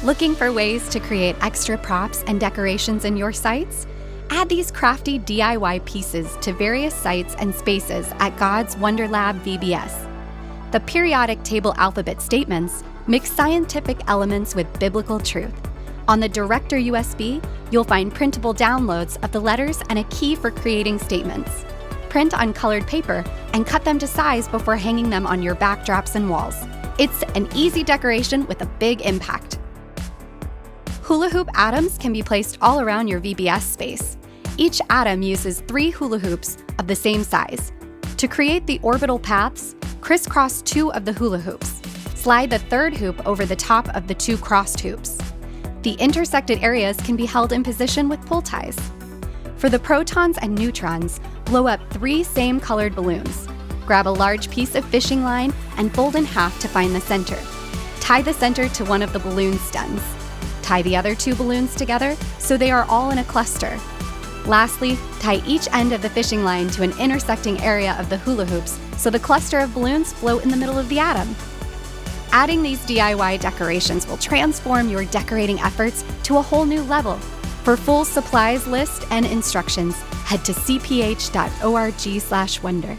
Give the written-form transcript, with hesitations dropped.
Looking for ways to create extra props and decorations in your sites? Add these crafty DIY pieces to various sites and spaces at God's Wonder Lab VBS. The periodic table alphabet statements mix scientific elements with biblical truth. On the Director USB, you'll find printable downloads of the letters and a key for creating statements. Print on colored paper and cut them to size before hanging them on your backdrops and walls. It's an easy decoration with a big impact. Hula hoop atoms can be placed all around your VBS space. Each atom uses 3 hula hoops of the same size. To create the orbital paths, crisscross 2 of the hula hoops. Slide the 3rd hoop over the top of the 2 crossed hoops. The intersected areas can be held in position with pull ties. For the protons and neutrons, blow up 3 same-colored balloons. Grab a large piece of fishing line and fold in half to find the center. Tie the center to one of the balloon stems. Tie the other 2 balloons together so they are all in a cluster. Lastly, tie each end of the fishing line to an intersecting area of the hula hoops so the cluster of balloons float in the middle of the atom. Adding these DIY decorations will transform your decorating efforts to a whole new level. For full supplies list and instructions, head to cph.org/wonder.